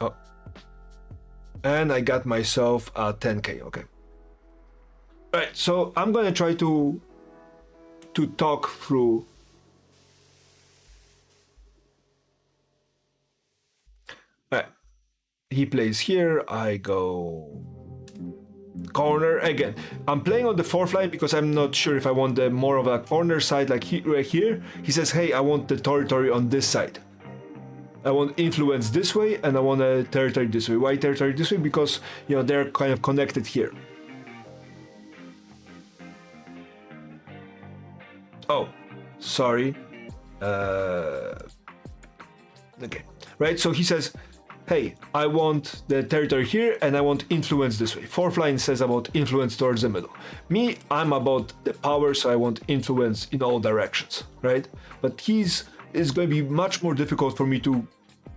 Oh. And I got myself a 10k, okay. Alright, so I'm gonna try to talk through. Alright. He plays here, I go corner again. I'm playing on the fourth line because I'm not sure if I want the more of a corner side like right here. He says, hey, I want the territory on this side. I want influence this way and I want a territory this way. Why territory this way? Because, you know, they're kind of connected here. Oh, sorry. Okay, right, so he says, hey, I want the territory here and I want influence this way. Fourth line says about influence towards the middle. Me, I'm about the power, so I want influence in all directions, right? But it's going to be much more difficult for me to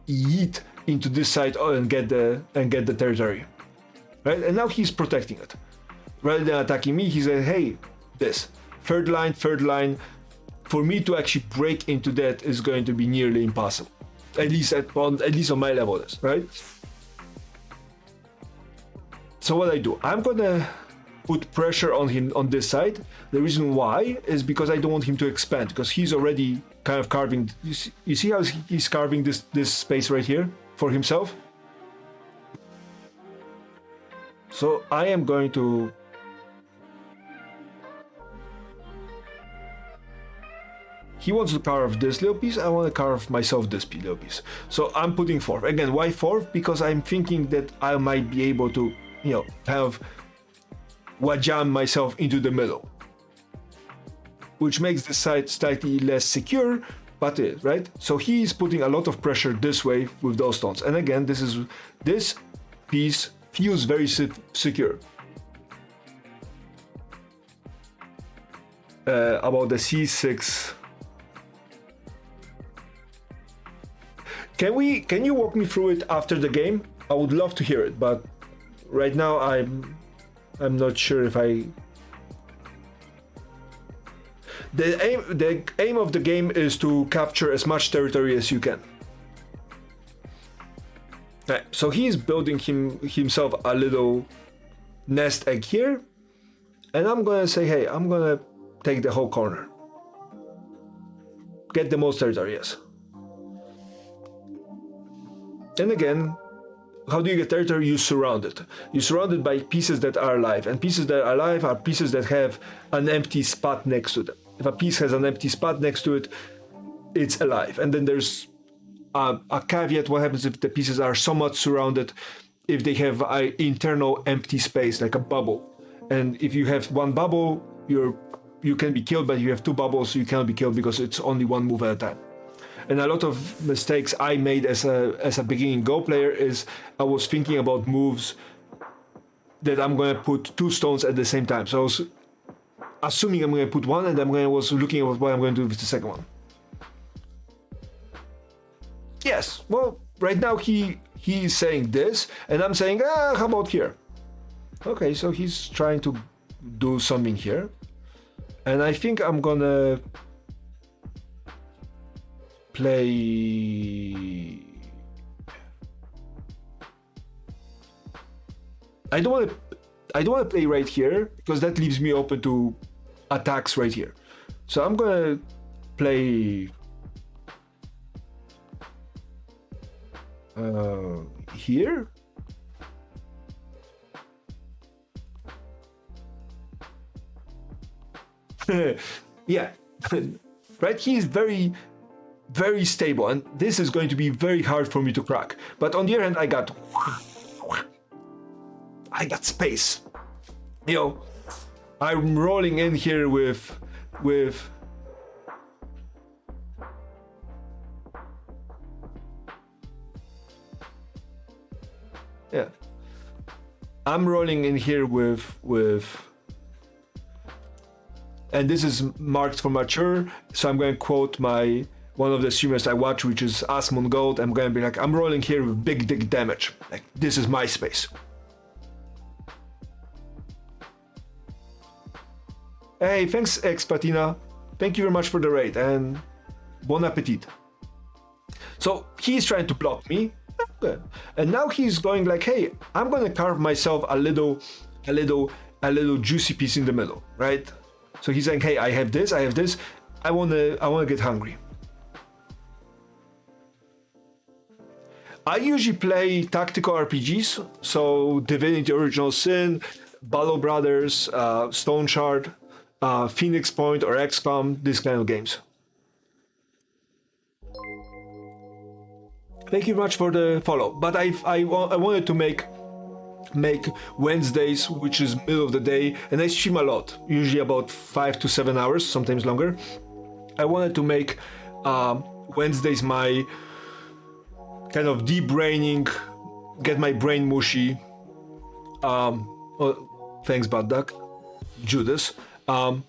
yeet into this side and get the territory, right? And now he's protecting it. Rather than attacking me, he said, hey, this. Third line, for me to actually break into that is going to be nearly impossible. At least on my level, right? So what I do, I'm gonna put pressure on him on this side. The reason why is because I don't want him to expand, because he's already kind of carving. You see how he's carving this space right here for himself? So I am going to. He wants to carve this little piece, I want to carve myself this little piece. So I'm putting fourth. Again, why fourth? Because I'm thinking that I might be able to, you know, kind of wajam myself into the middle. Which makes the side slightly less secure, but it is, right? So he's putting a lot of pressure this way with those stones. And again, this piece feels very secure. About the C6... Can you walk me through it after the game? I would love to hear it, but right now I'm not sure if I. The aim of the game is to capture as much territory as you can. Right, so he's building himself a little nest egg here, and I'm gonna say, hey, I'm gonna take the whole corner. Get the most territory, yes. And again, how do you get territory? You surround it. You surround it by pieces that are alive. And pieces that are alive are pieces that have an empty spot next to them. If a piece has an empty spot next to it, it's alive. And then there's a caveat. What happens if the pieces are somewhat surrounded? If they have an internal empty space, like a bubble. And if you have one bubble, you can be killed, but if you have two bubbles, you cannot be killed because it's only one move at a time. And a lot of mistakes I made as a beginning Go player is I was thinking about moves that I'm going to put two stones at the same time. So I was assuming I'm going to put one, and I was looking at what I'm going to do with the second one. Yes, well, right now he's saying this, and I'm saying, how about here? Okay, so he's trying to do something here. And I think I'm gonna play. I don't want to play right here because that leaves me open to attacks right here. So I'm gonna play here. Yeah, right. He is very stable, and this is going to be very hard for me to crack. But on the other hand, I got space. You know, I'm rolling in here with yeah. I'm rolling in here with and this is marked for mature, so I'm going to quote one of the streamers I watch, which is Asmon Gold. I'm going to be like, I'm rolling here with big dick damage. Like, this is my space. Hey, thanks, Expatina. Thank you very much for the raid, and bon appetit. So he's trying to block me, Okay. And now he's going like, hey, I'm gonna carve myself a little juicy piece in the middle, right? So he's saying, hey, I have this, I wanna get hungry. I usually play tactical RPGs, so Divinity Original Sin, Battle Brothers, Stone Shard, Phoenix Point or XCOM, these kind of games. Thank you much for the follow, but I wanted to make Wednesdays, which is middle of the day, and I stream a lot, usually about 5 to 7 hours, sometimes longer. I wanted to make Wednesdays my kind of deep braining, get my brain mushy. Oh, thanks, Bad Duck, Judas. I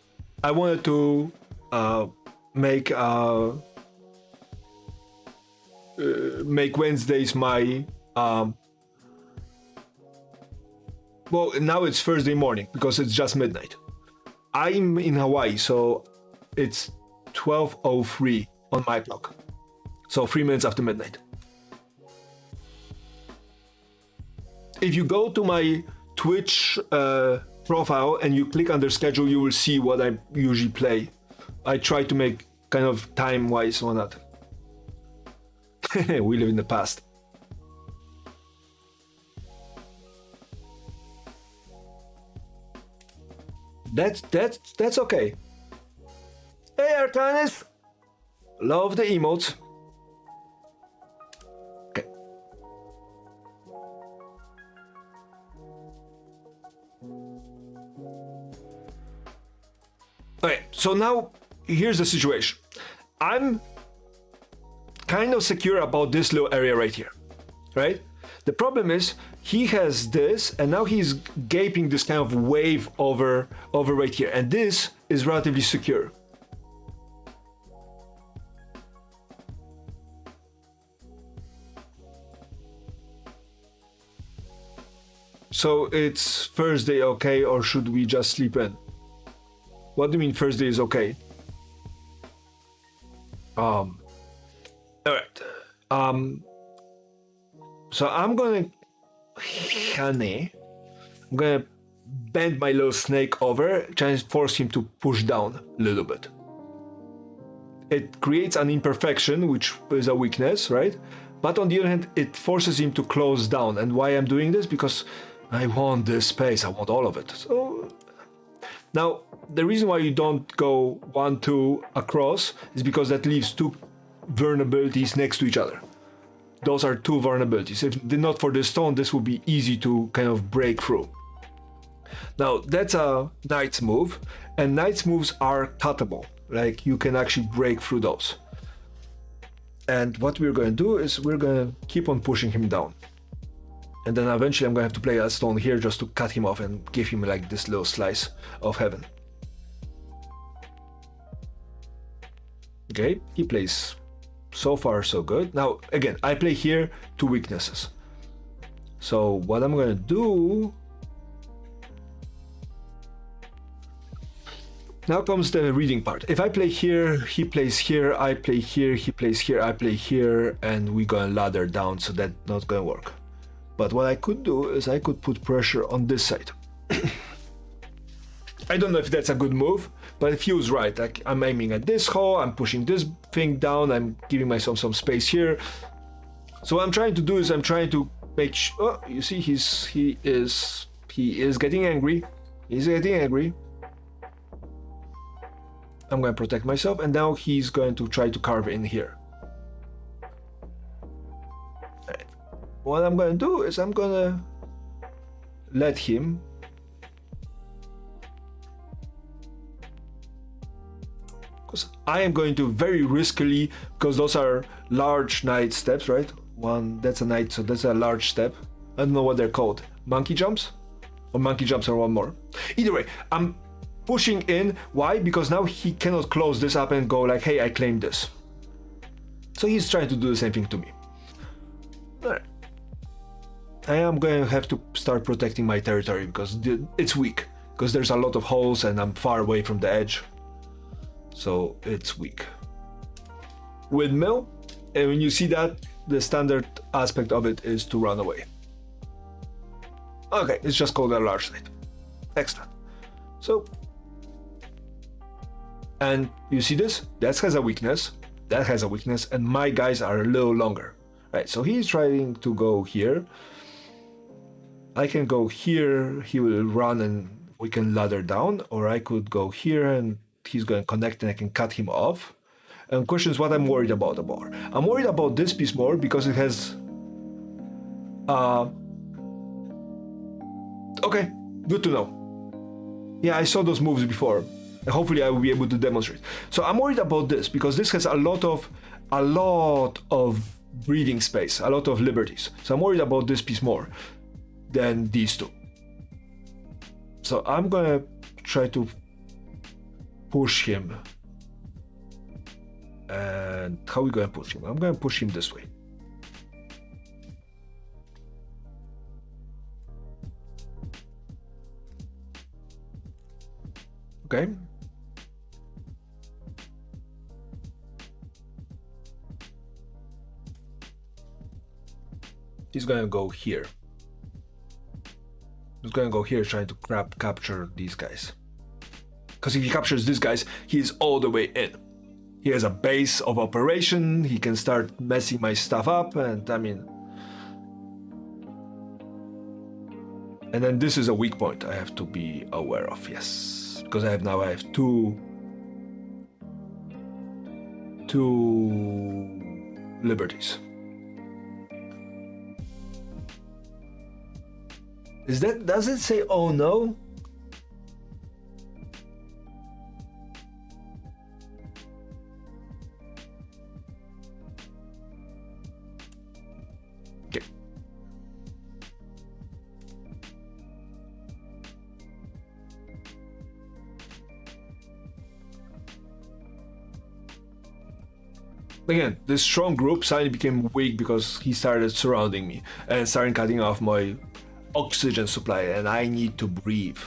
wanted to make Wednesdays my well, now it's Thursday morning because it's just midnight. I'm in Hawaii, so it's 12:03 on my clock, so 3 minutes after midnight. If you go to my Twitch profile and you click under schedule, you will see what I usually play. I try to make kind of time-wise or not. We live in the past. That's okay. Hey Artanis! Love the emotes. Okay. Okay, so now here's the situation. I'm kind of secure about this little area right here, right? The problem is he has this, and now he's gaping this kind of wave over right here, and this is relatively secure. So it's Thursday okay, or should we just sleep in? What do you mean Thursday is okay? All right. So I'm gonna bend my little snake over, trying to force him to push down a little bit. It creates an imperfection, which is a weakness, right? But on the other hand, it forces him to close down. And why I'm doing this? Because I want this space, I want all of it. So now, the reason why you don't go 1-2 across is because that leaves two vulnerabilities next to each other. Those are two vulnerabilities. If not for the stone, this would be easy to kind of break through. Now, that's a knight's move, and knight's moves are cuttable. Like, you can actually break through those. And what we're going to do is we're going to keep on pushing him down. And then eventually I'm going to have to play a stone here just to cut him off and give him like this little slice of heaven. Okay, he plays so far so good. Now, again, I play here two weaknesses. So what I'm going to do... Now comes the reading part. If I play here, he plays here, I play here, he plays here, I play here, and we're going to ladder down, so that's not going to work. But what I could do is I could put pressure on this side. I don't know if that's a good move, but it feels right. Like I'm aiming at this hole, I'm pushing this thing down, I'm giving myself some space here. So what I'm trying to do is I'm trying to make oh, you see he is getting angry. He's getting angry. I'm going to protect myself, and now he's going to try to carve in here. What I'm going to do is I'm going to let him because I am going to very riskily, because those are large knight steps, right? One, that's a knight, so that's a large step. I don't know what they're called. Monkey jumps? Or monkey jumps are one more. Either way, I'm pushing in. Why? Because now he cannot close this up and go like, hey, I claim this. So he's trying to do the same thing to me. Alright. I am going to have to start protecting my territory because it's weak. Because there's a lot of holes and I'm far away from the edge. So it's weak. Windmill, and when you see that, the standard aspect of it is to run away. Okay, it's just called a large state. Excellent. So, and you see this? That has a weakness, that has a weakness, and my guys are a little longer. Right, so he's trying to go here. I can go here, he will run and we can ladder down, or I could go here and he's going to connect and I can cut him off. And the question is what I'm worried about more. I'm worried about this piece more because it has... okay, good to know. Yeah, I saw those moves before. Hopefully I will be able to demonstrate. So I'm worried about this because this has a lot of breathing space, a lot of liberties. So I'm worried about this piece more than these two. So I'm gonna try to push him. And how are we gonna push him? I'm gonna push him this way. Okay. He's gonna go here. He's gonna go here trying to capture these guys. Because if he captures these guys, he's all the way in. He has a base of operation, he can start messing my stuff up, and I mean... And then this is a weak point I have to be aware of, yes. Because I have two liberties. Does it say oh no? Okay. Again, this strong group suddenly became weak because he started surrounding me and started cutting off my oxygen supply, and I need to breathe.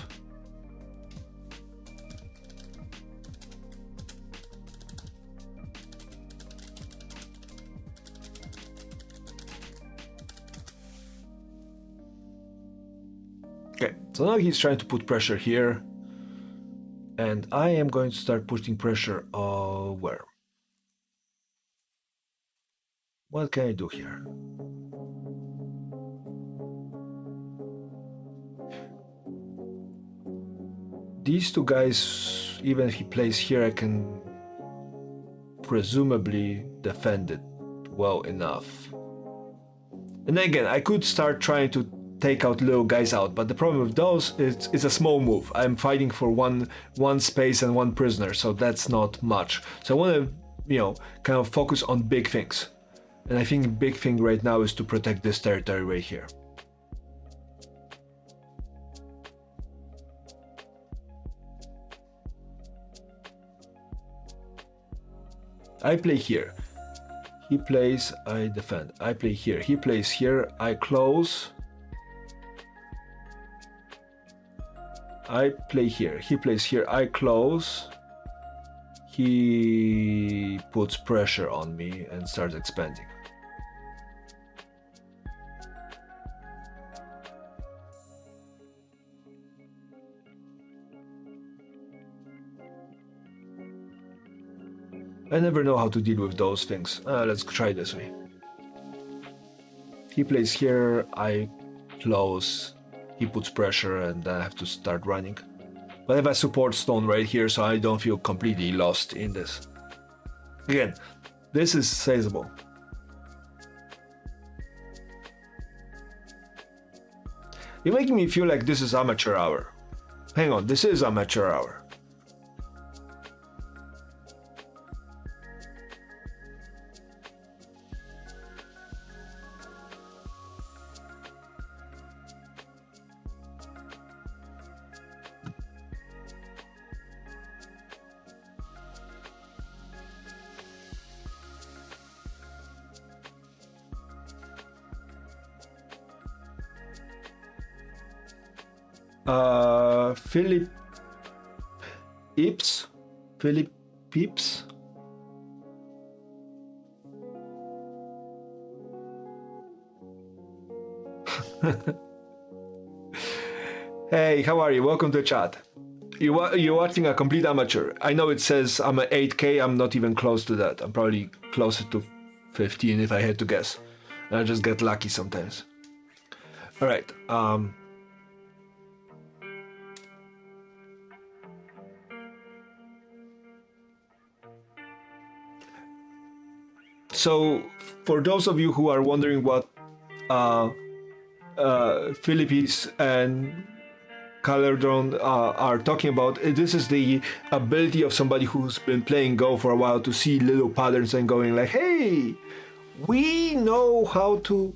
Okay, so now he's trying to put pressure here, and I am going to start putting pressure where? What can I do here? These two guys, even if he plays here, I can presumably defend it well enough. And again, I could start trying to take out little guys out, but the problem with those is it's a small move. I'm fighting for one space and one prisoner, so that's not much. So I want to, kind of focus on big things. And I think the big thing right now is to protect this territory right here. I play here. He plays, I defend. I play here. He plays here. I close. I play here. He plays here. I close. He puts pressure on me and starts expanding. I never know how to deal with those things. Let's try this way. He plays here, I close, he puts pressure, and I have to start running. But I have a support stone right here, so I don't feel completely lost in this. Again, this is sizable. You're making me feel like this is amateur hour. Hang on, this is amateur hour. Philip Ips? Philip. Hey, how are you? Welcome to chat. You're watching a complete amateur. I know it says I'm at 8K. I'm not even close to that. I'm probably closer to 15 if I had to guess. And I just get lucky sometimes. All right. So, for those of you who are wondering what Philippines and Calerdron are talking about, this is the ability of somebody who's been playing Go for a while to see little patterns and going like, hey, we know how to,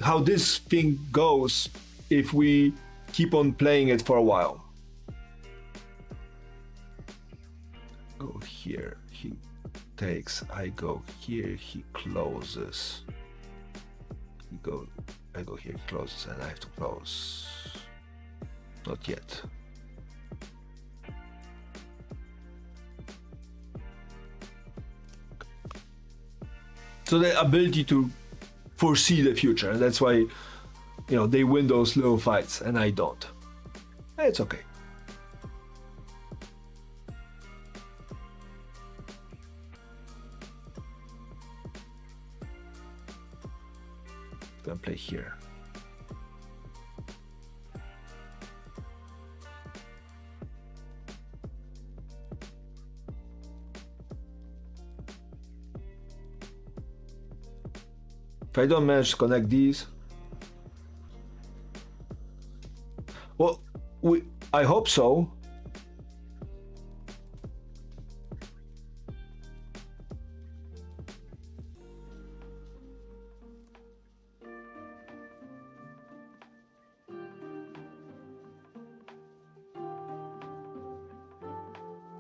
how this thing goes if we keep on playing it for a while. Go here, he takes, I go here, he closes. I go here, he closes, and I have to close. Not yet. So the ability to foresee the future, and that's why, they win those little fights, and I don't. It's okay. Gonna play here. If I don't manage to connect these, well, I hope so.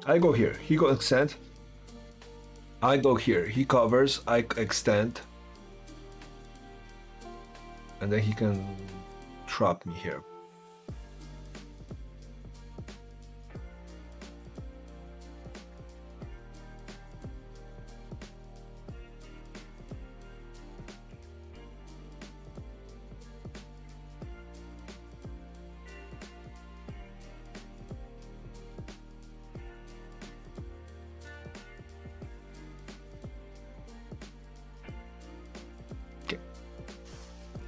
I go here, he go extend. I go here, he covers, I extend. And then he can trap me here.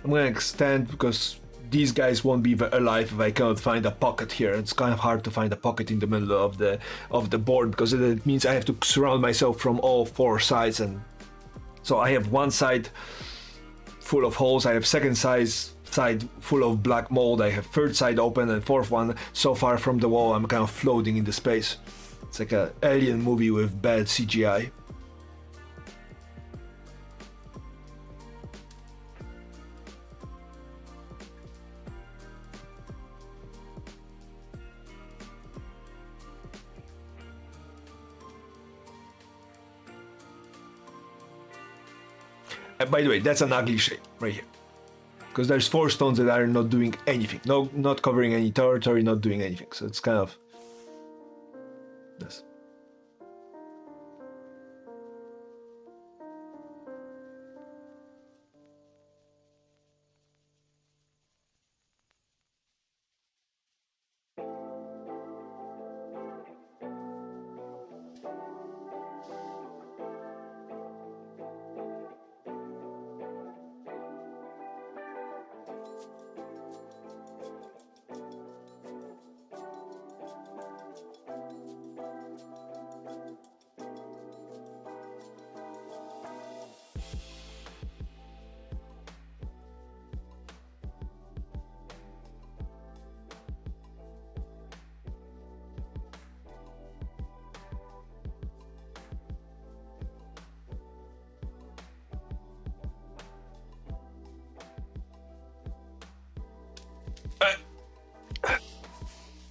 I'm gonna extend because these guys won't be alive if I cannot find a pocket here. It's kind of hard to find a pocket in the middle of the board because it means I have to surround myself from all four sides, and so I have one side full of holes, I have second side full of black mold, I have third side open, and fourth one so far from the wall I'm kind of floating in the space. It's like an alien movie with bad CGI. By the way, that's an ugly shape right here, because there's four stones that are not doing anything, not covering any territory, not doing anything. So it's kind of this.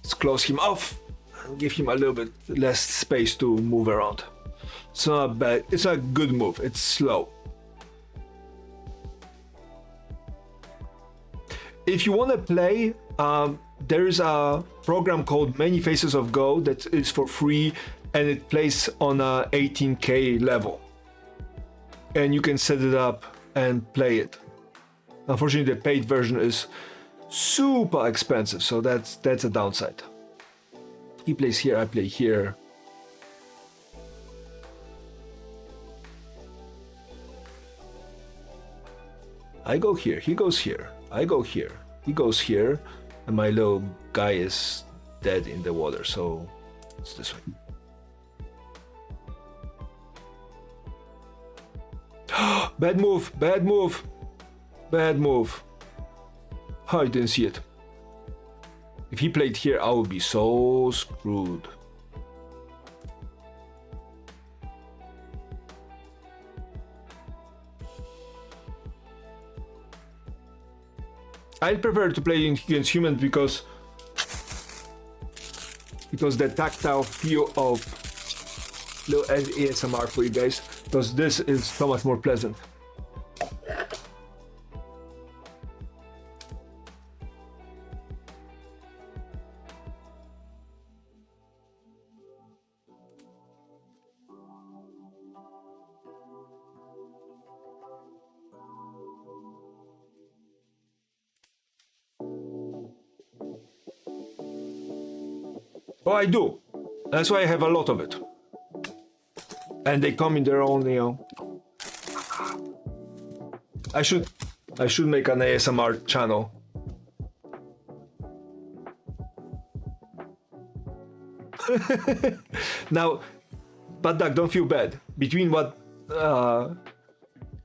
Let's close him off and give him a little bit less space to move around. It's not bad. It's a good move. It's slow. If you want to play, there is a program called Many Faces of Go that is for free, and it plays on a 18K level. And you can set it up and play it. Unfortunately, the paid version is super expensive, so that's a downside. He plays here, I play here. I go here, he goes here, I go here, he goes here, and my little guy is dead in the water, so it's this way. Bad move, bad move, bad move. Oh, I didn't see it. If he played here, I would be so screwed. I prefer to play against humans because the tactile feel of little ASMR for you guys, because this is so much more pleasant. Oh, I do. That's why I have a lot of it. And they come in their own, you know. I should make an ASMR channel. Now, but Doug, don't feel bad. Between what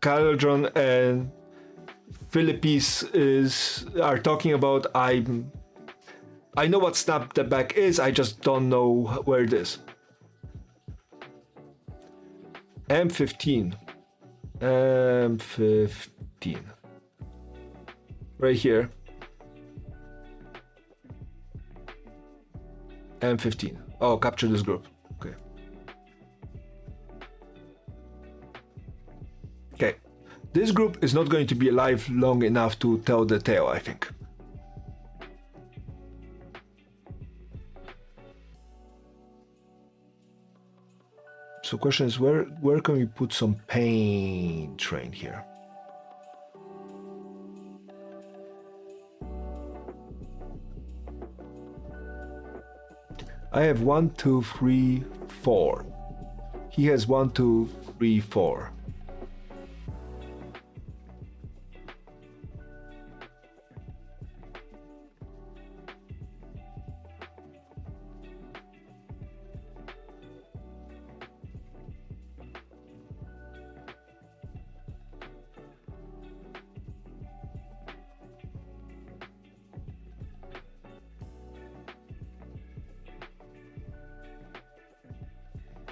Caldron and Philippines are talking about, I know what snap the back is, I just don't know where it is. M15. M15. Right here. M15. Oh, capture this group. Okay. Okay. This group is not going to be alive long enough to tell the tale, I think. So question is, where can we put some pain train here? I have 1, 2, 3, 4. He has 1, 2, 3, 4.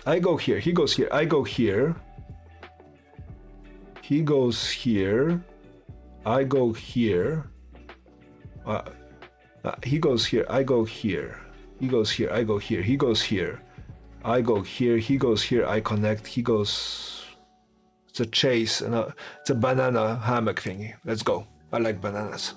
I go here, he goes here, I go here. He goes here. I go here. He goes here, I go here. He goes here, I go here. He goes here. I go here, he goes here, I connect, he goes... It's a chase, and it's a banana hammock thingy. Let's go. I like bananas.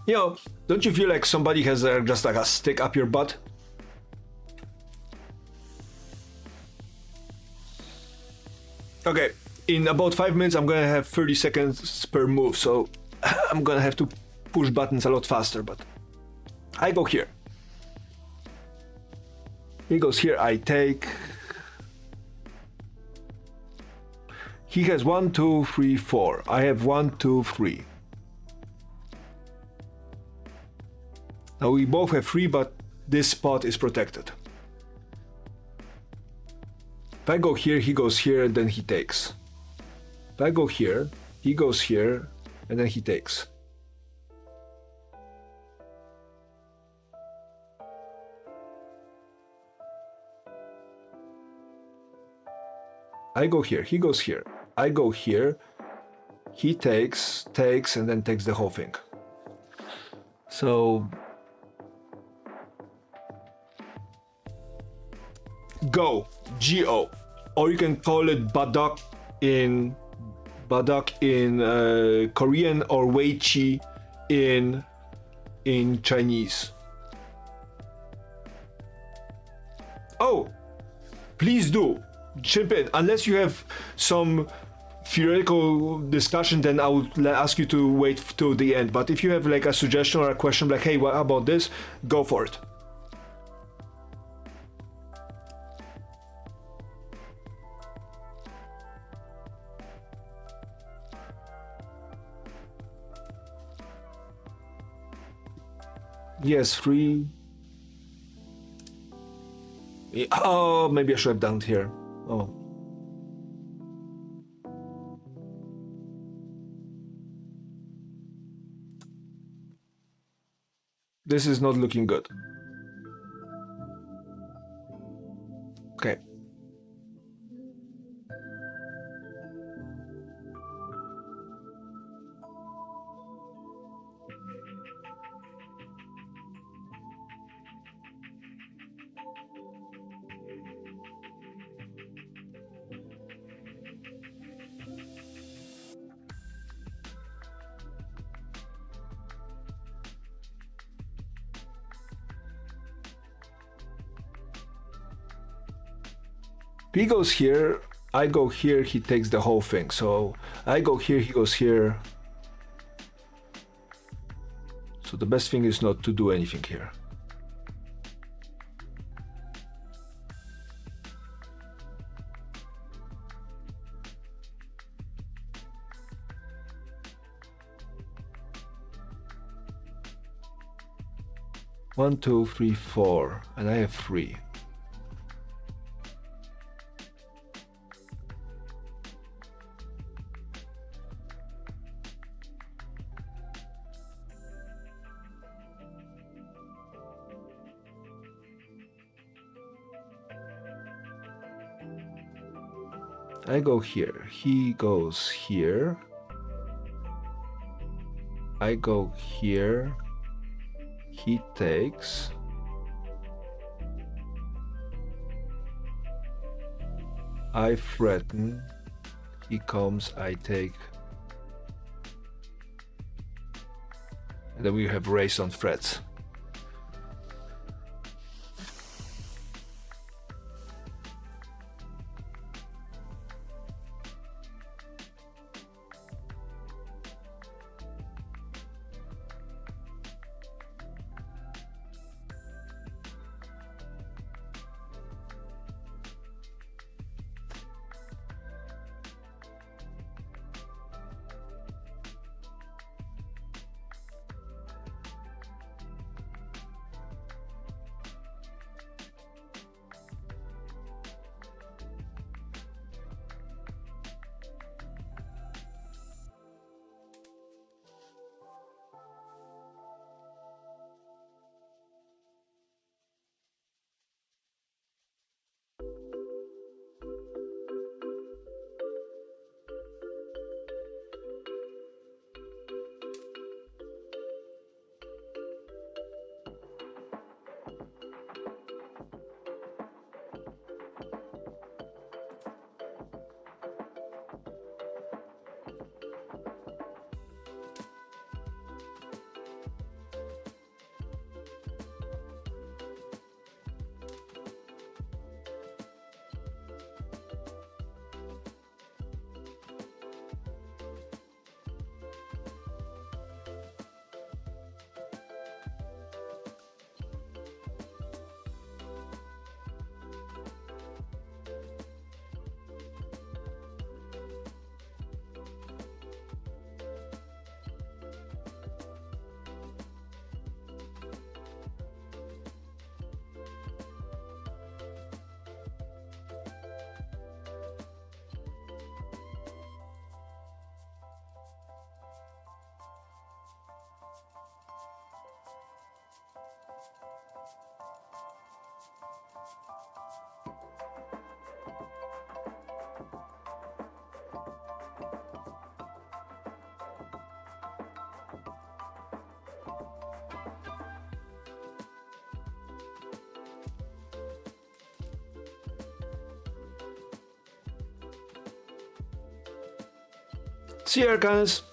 You know, don't you feel like somebody has just like a stick up your butt? Okay, in about 5 minutes I'm gonna have 30 seconds per move, so I'm gonna have to push buttons a lot faster, but I go here. He goes here, I take. He has 1, 2, 3, 4. I have 1, 2, 3. Now we both have 3, but this spot is protected. If I go here, he goes here, and then he takes. If I go here, he goes here, and then he takes. I go here, he goes here. I go here. he takes, and then takes the whole thing. So go, G-O, or you can call it badak in Korean, or wei chi in Chinese. Oh, please do chip in. Unless you have some theoretical discussion, then I would ask you to wait till the end. But if you have like a suggestion or a question, like, hey, what about this? Go for it. Yes, 3. Oh, maybe I should have done it here. Oh. This is not looking good. Okay. He goes here, I go here, he takes the whole thing. So I go here, he goes here. So the best thing is not to do anything here. One, two, three, 4, and I have 3. I go here, he goes here. I go here, he takes. I threaten, he comes, I take. And then we have race on threats. See you, guys.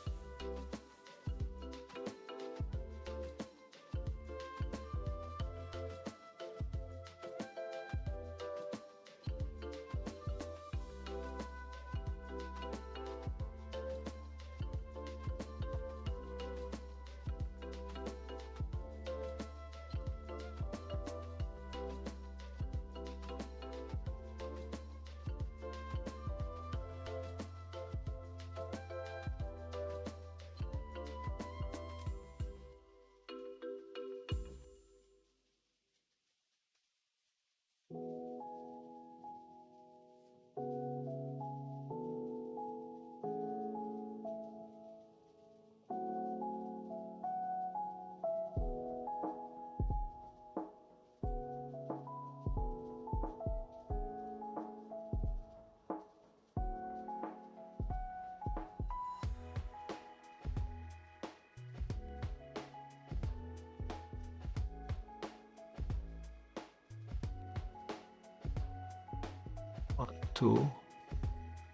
One, two,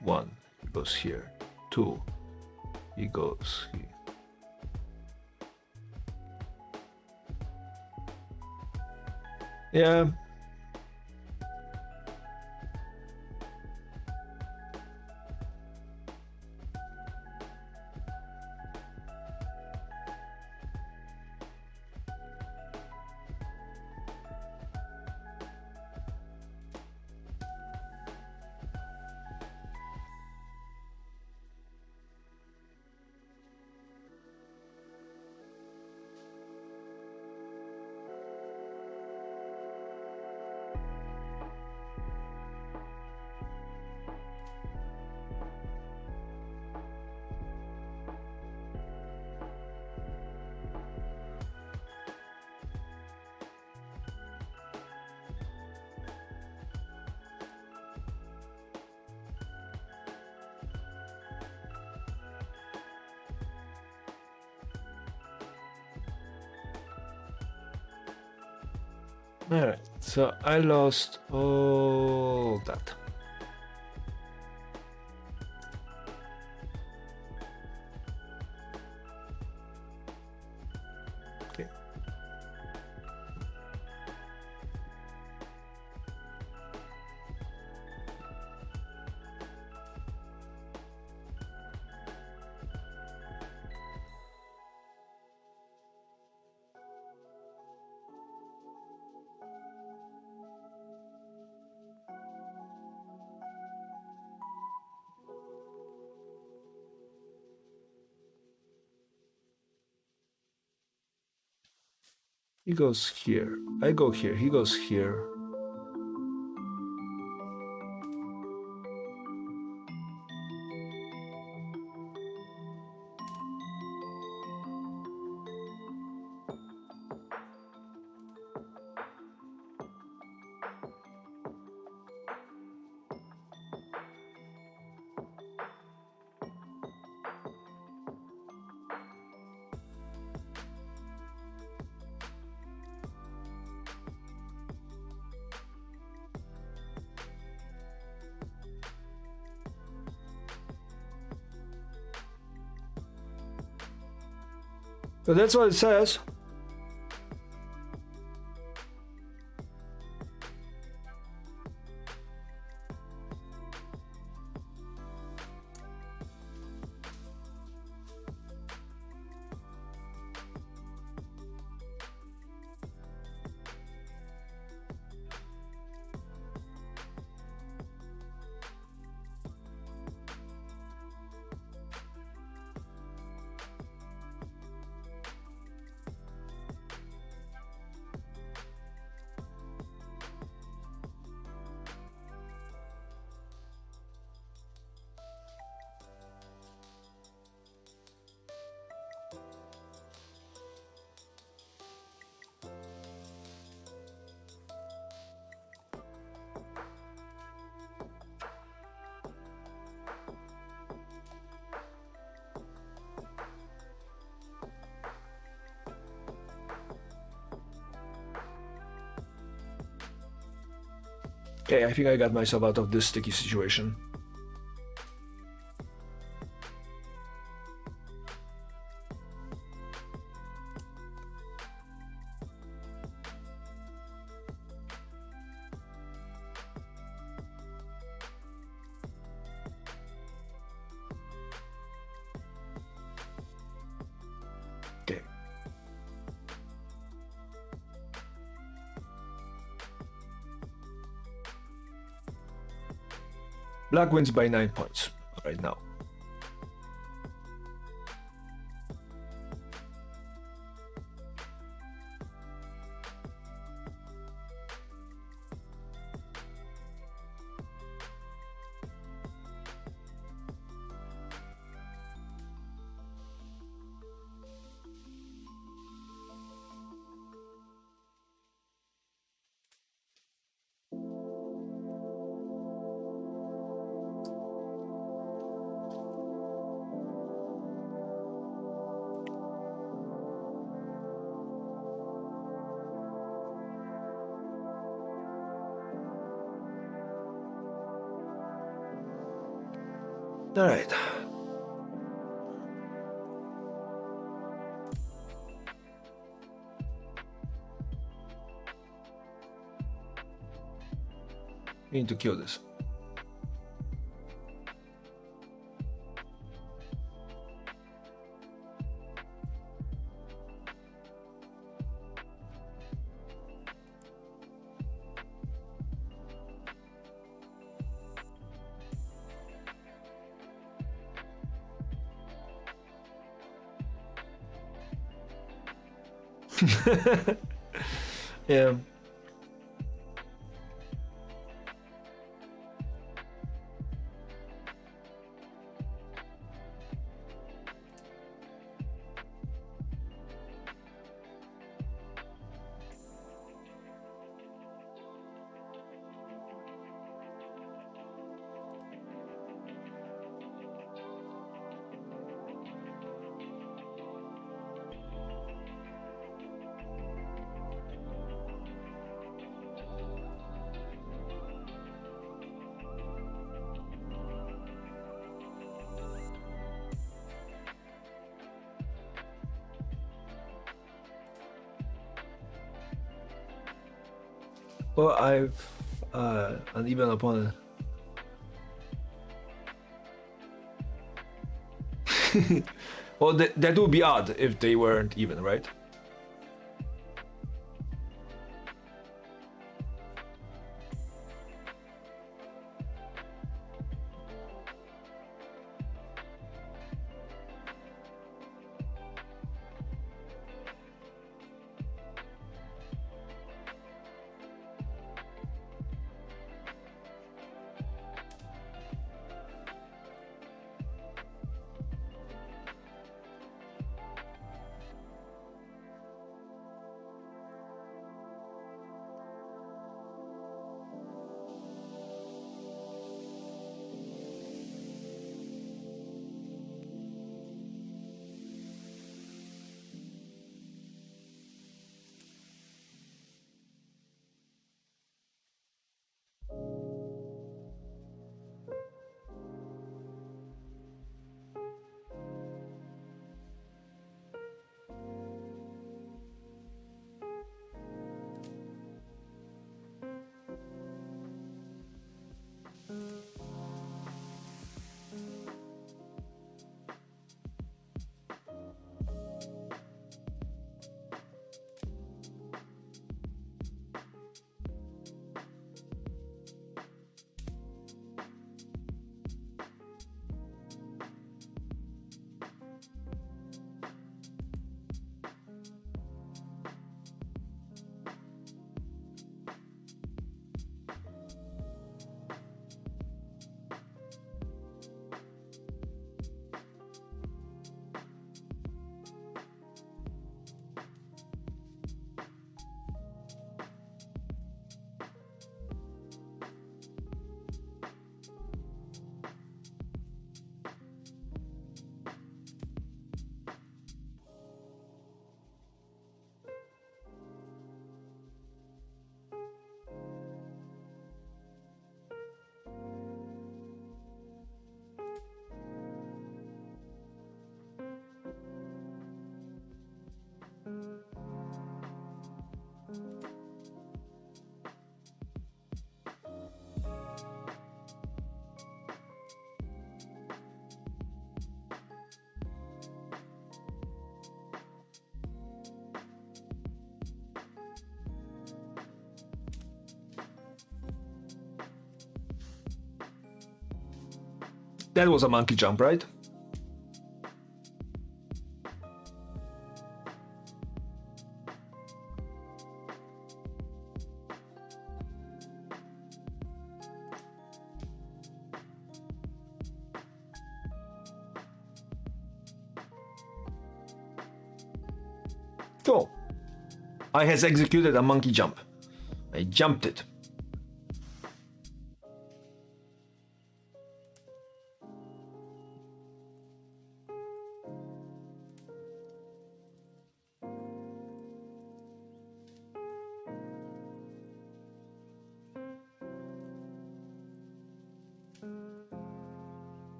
one. He goes here. Two. He goes here. Yeah. Alright, so I lost all that. Okay. He goes here. I go here. He goes here. So that's what it says. Okay, I think I got myself out of this sticky situation. Black wins by 9 points right now. All right. We need to kill this. Yeah. Well, I've an even opponent. Well, that would be odd if they weren't even, right? That was a monkey jump, right? Cool. I has executed a monkey jump. I jumped it.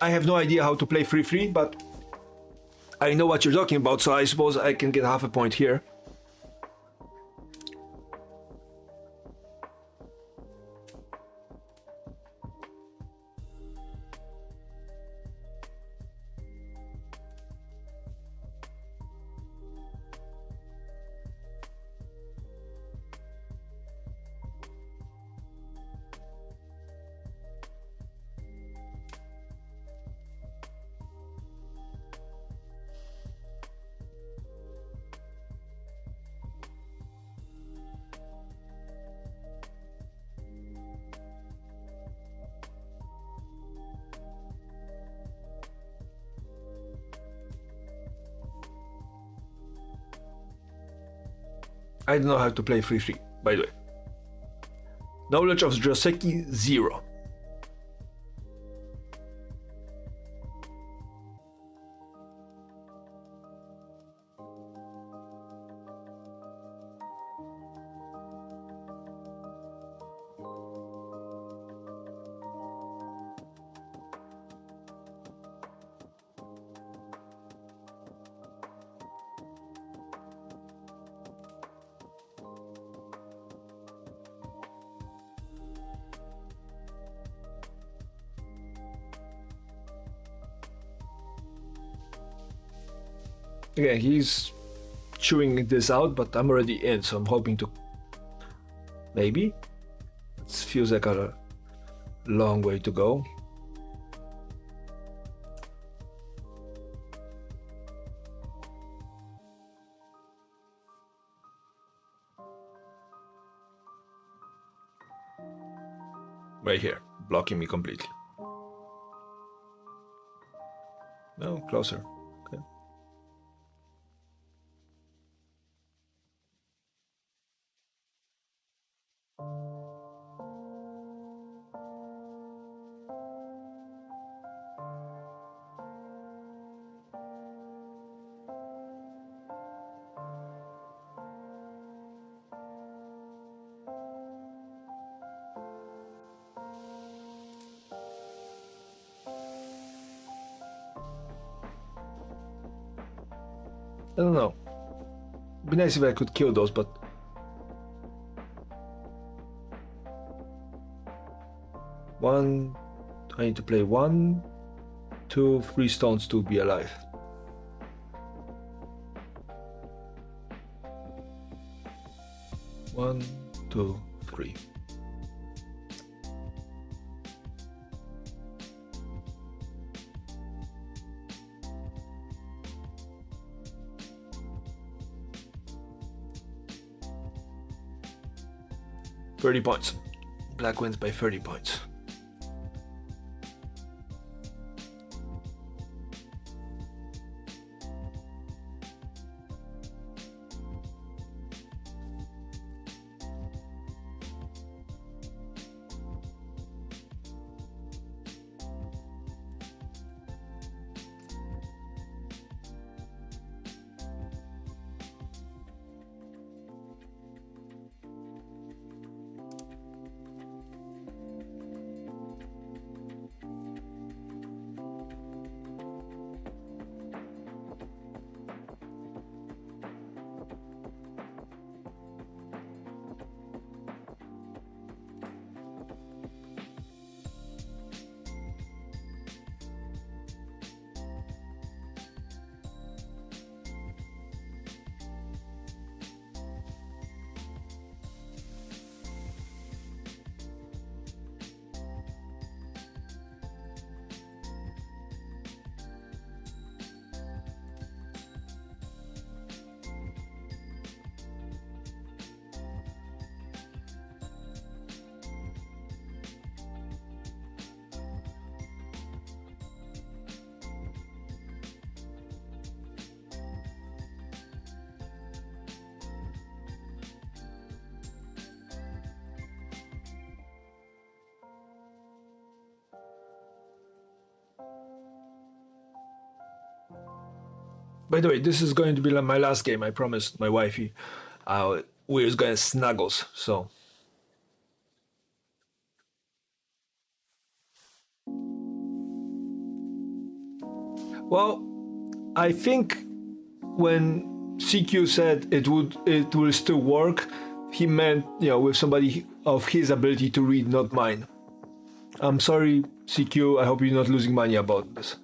I have no idea how to play free, but I know what you're talking about, so I suppose I can get half a point here. I don't know how to play free, by the way. Knowledge of Joseki, 0. Again, he's chewing this out, but I'm already in, so I'm hoping to... Maybe? It feels like a long way to go. Right here, blocking me completely. No, closer. Okay. I don't know. It'd be nice if I could kill those, but... One... I need to play 1, 2, 3 stones to be alive. One, 2, 3. $30 points. Black wins by 30 points. By the way, this is going to be my last game. I promised my wifey. We're just going to snuggles. So, well, I think when CQ said it will still work, he meant with somebody of his ability to read, not mine. I'm sorry, CQ. I hope you're not losing money about this.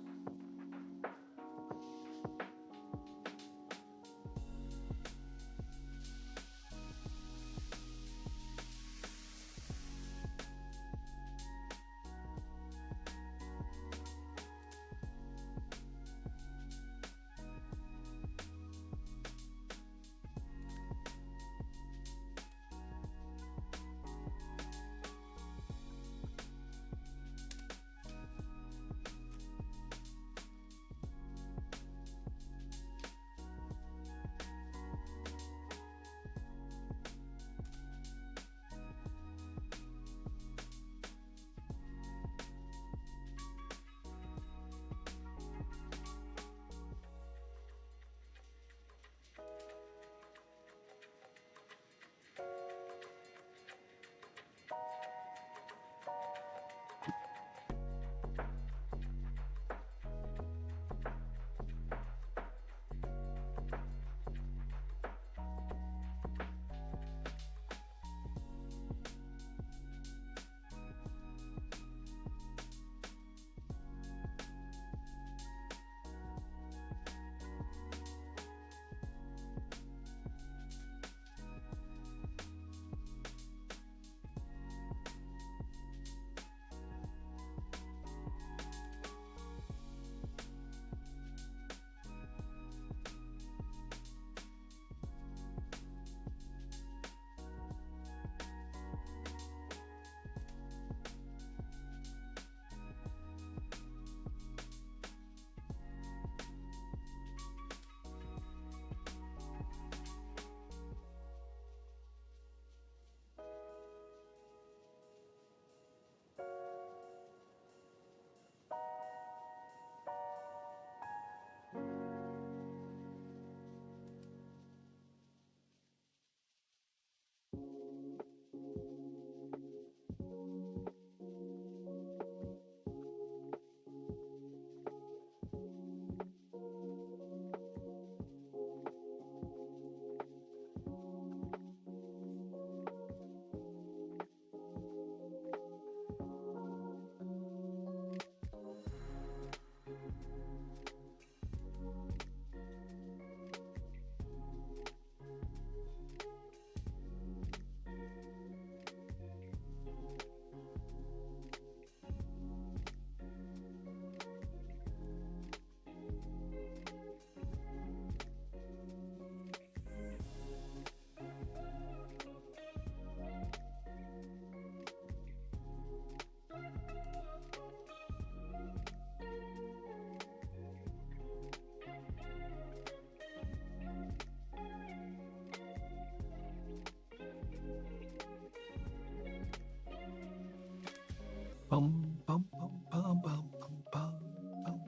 Bum, bum, bum, bum, bum, bum, bum, bum.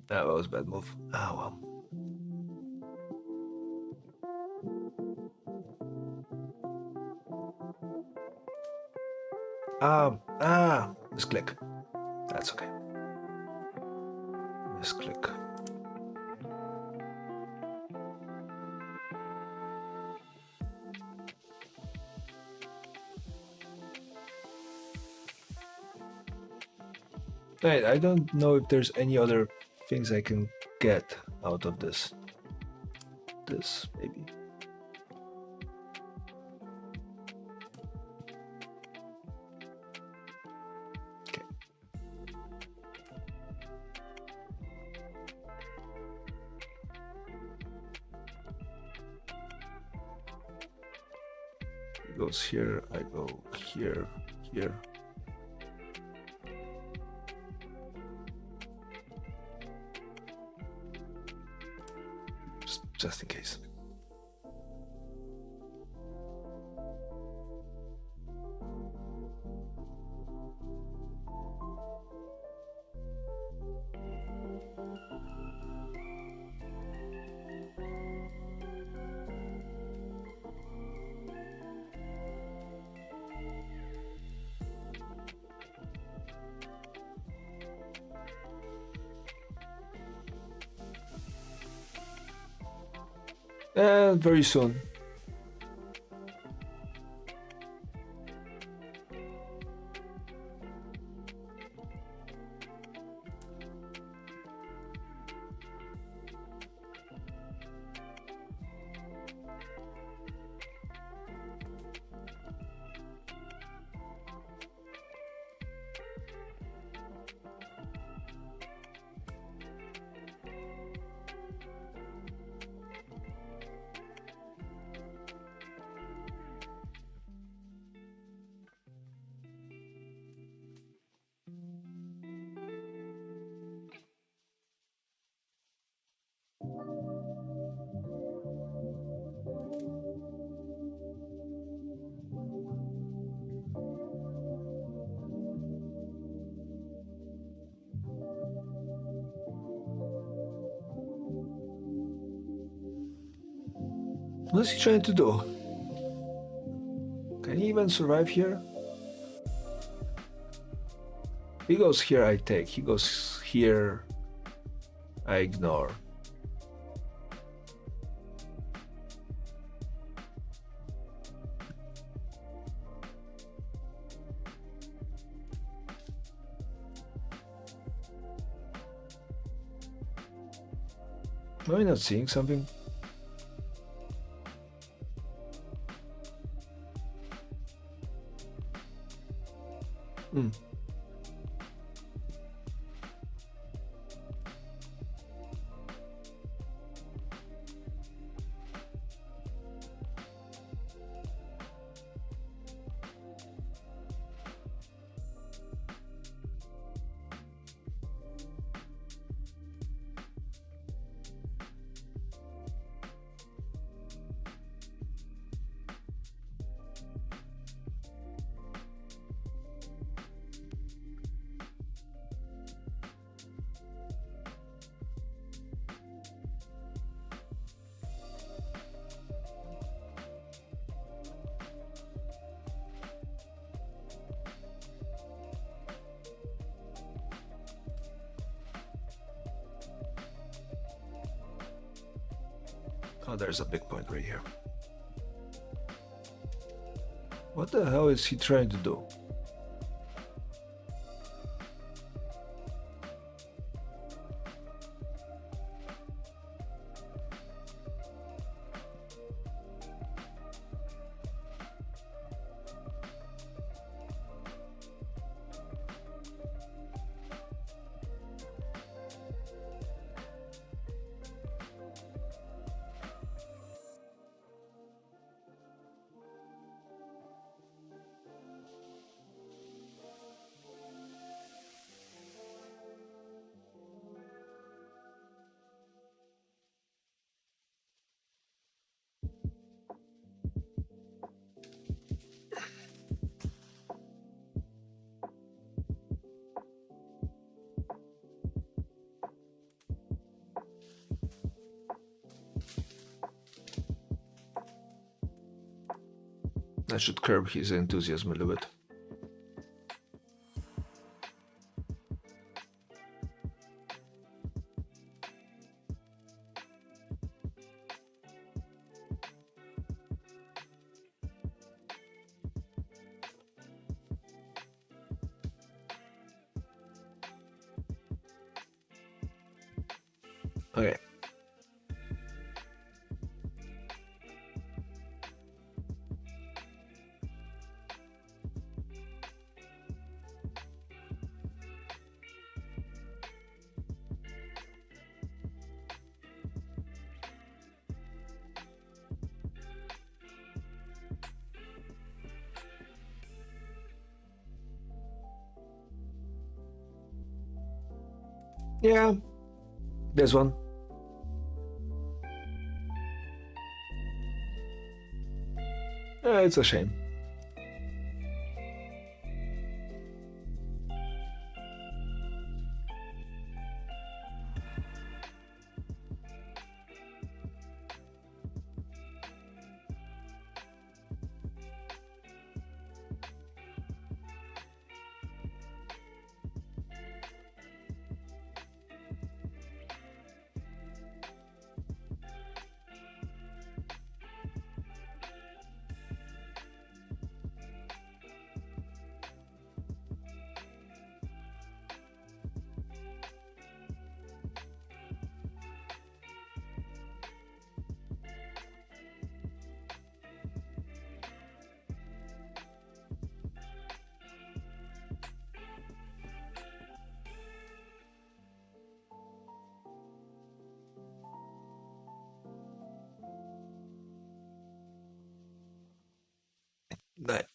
That was a bad move. Ah, well. Misclick. That's okay. Misclick. Right, I don't know if there's any other things I can get out of this. This, maybe. Okay. It goes here, I go here, here. Just in case. And very soon. What's he trying to do? Can he even survive here? He goes here, I take. He goes here, I ignore. Am I not seeing something? Hmm. Oh, there's a big point right here. What the hell is he trying to do? I should curb his enthusiasm a little bit. Okay. Yeah, this one. It's a shame.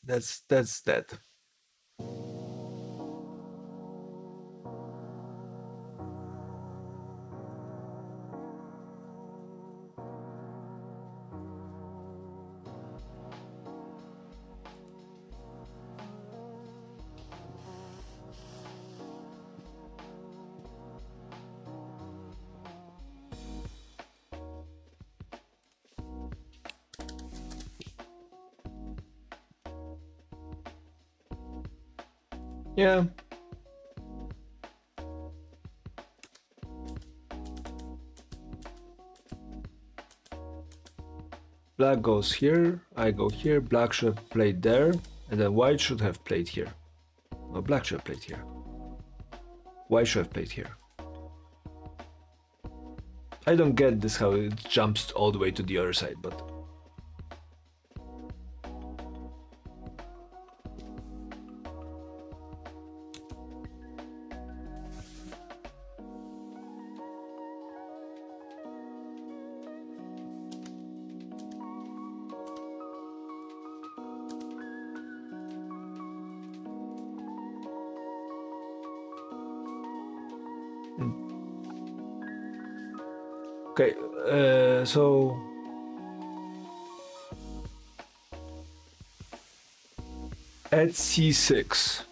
That's that. Yeah. Black goes here, I go here, black should have played there, and then white should have played here. No, black should have played here. White should have played here. I don't get this how it jumps all the way to the other side, but... Okay, so... At c6.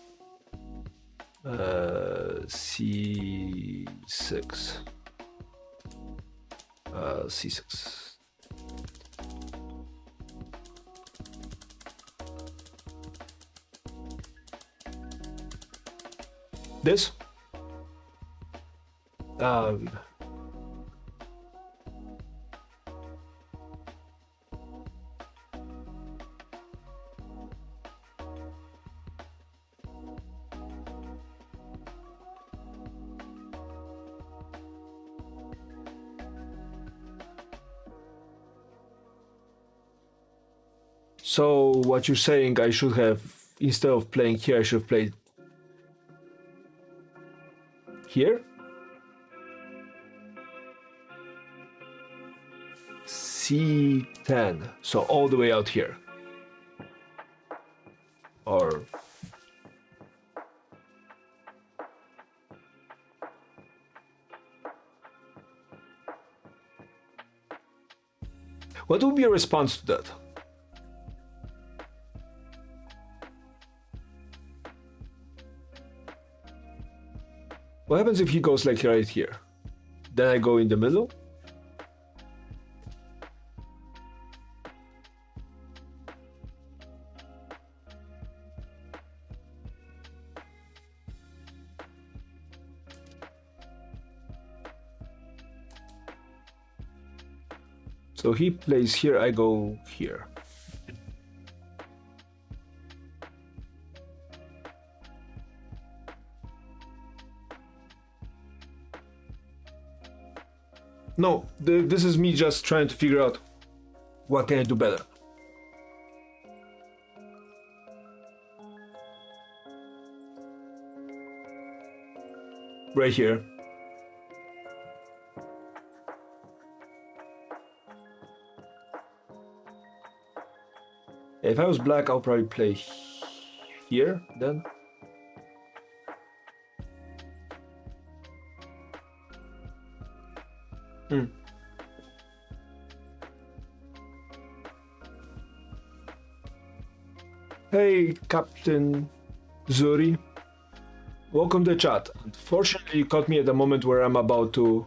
c6. c6. This? So what you're saying, I should have, instead of playing here, I should have played here? C10, so all the way out here. Or... What would be a response to that? What happens if he goes like right here? Then I go in the middle? So he plays here, I go here. No, this is me just trying to figure out what can I do better. Right here. If I was black, I'll probably play here then. Hey, Captain Zuri. Welcome to the chat. Unfortunately, you caught me at the moment where I'm about to...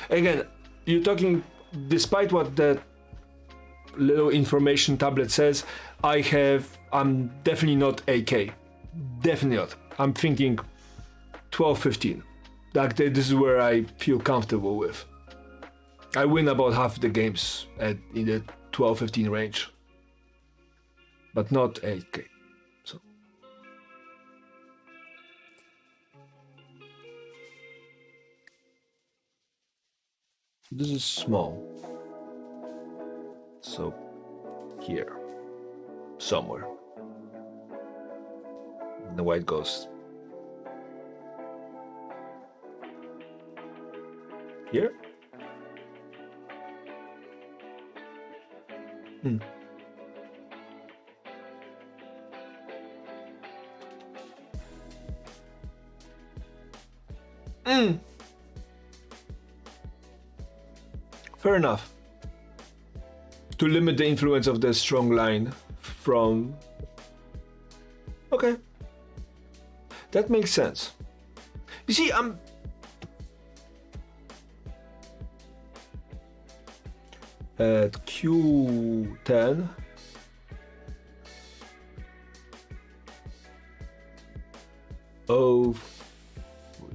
Again, you're talking, despite what that little information tablet says, I'm definitely not AK. Definitely not. I'm thinking 12, 15. Like this is where I feel comfortable with. I win about half the games in the 12, 15 range. But not 8K. So. This is small. So here. Somewhere. The white goes here. Fair enough. To limit the influence of the strong line from... Okay. That makes sense. You see, I'm... At Q10... Oh...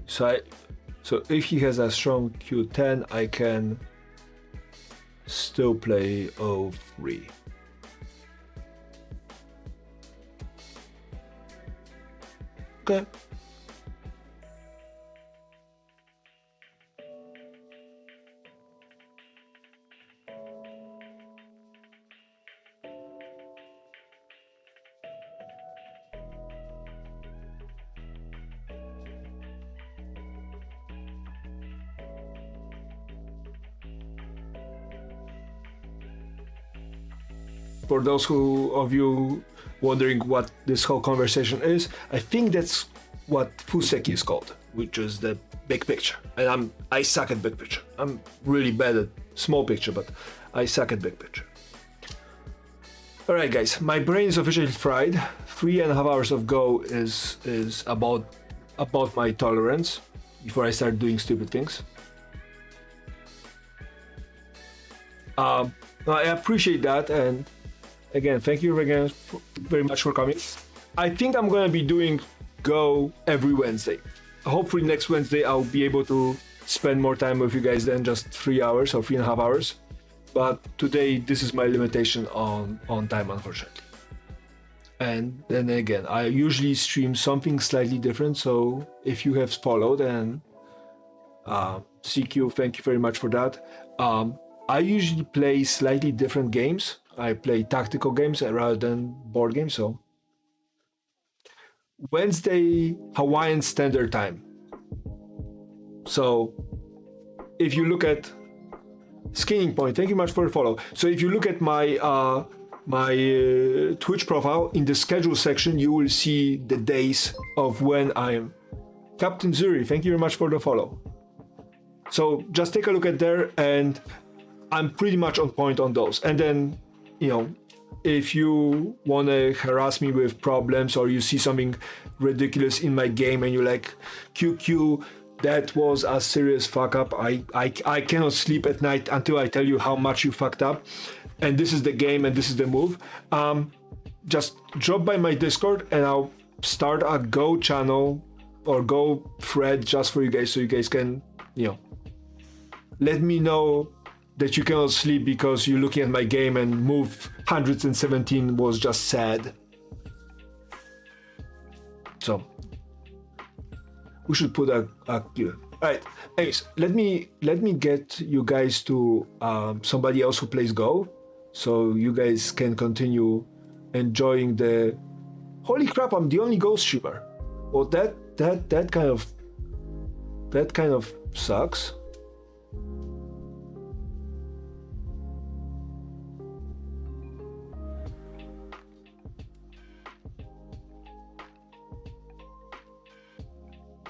So if he has a strong Q10, I can still play O3. Okay. For those of you wondering what this whole conversation is, I think that's what Fuseki is called, which is the big picture. And I suck at big picture. I'm really bad at small picture, but I suck at big picture. All right, guys, my brain is officially fried. 3.5 hours of Go is about my tolerance before I start doing stupid things. I appreciate that, and again, thank you again very much for coming. I think I'm gonna be doing Go every Wednesday. Hopefully next Wednesday I'll be able to spend more time with you guys than just 3 hours or 3.5 hours. But today this is my limitation on time, unfortunately. And then again, I usually stream something slightly different, so if you have followed, and CQ, thank you very much for that. I usually play slightly different games. I play tactical games rather than board games, so Wednesday Hawaiian Standard Time. So if you look at Skinning Point, thank you much for the follow. So if you look at my Twitch profile, in the schedule section you will see the days of when I'm Captain Zuri. Thank you very much for the follow. So just take a look at there, and I'm pretty much on point on those. And then, you know, if you want to harass me with problems, or you see something ridiculous in my game and you're like, QQ, that was a serious fuck up. I cannot sleep at night until I tell you how much you fucked up. And this is the game and this is the move. Just drop by my Discord and I'll start a Go channel or Go thread just for you guys, so you guys can, you know, let me know that you cannot sleep because you're looking at my game and move 117 was just sad. So we should put a cue. All right. Anyways, let me get you guys to somebody else who plays Go, so you guys can continue enjoying the. Holy crap! I'm the only Go streamer. Well, that kind of sucks.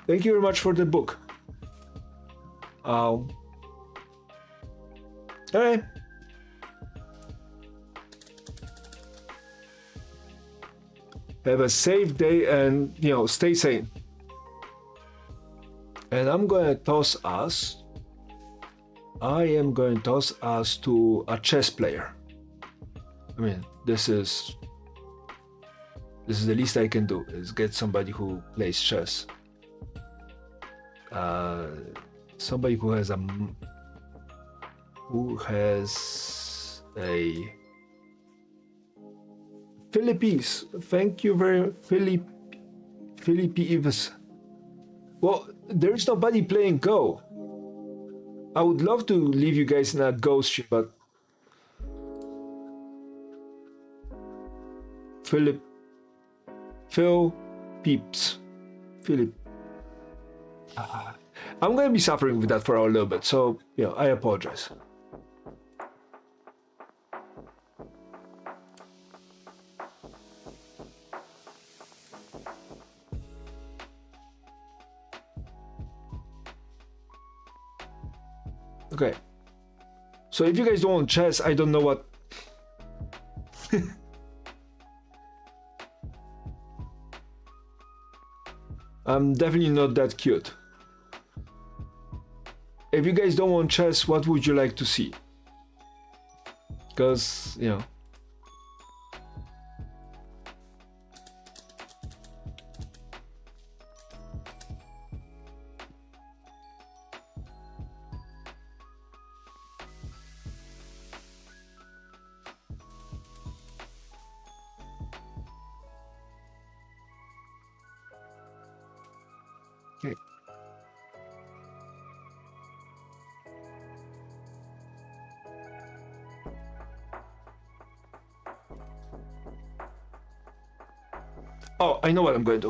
Thank you very much for the book. All right. Have a safe day and, stay sane. And I'm going to toss us. I am going to toss us to a chess player. I mean, this is the least I can do, is get somebody who plays chess. Somebody who has a Philippines. Thank you very Philippines. Well, there's nobody playing Go. I would love to leave you guys in a Go stream, but Phil Peeps. Philip. I'm going to be suffering with that for a little bit, so, I apologize. Okay. So if you guys don't want chess, I don't know what... I'm definitely not that cute. If you guys don't want chess, what would you like to see? Because, Okay. Oh, I know what I'm going to do.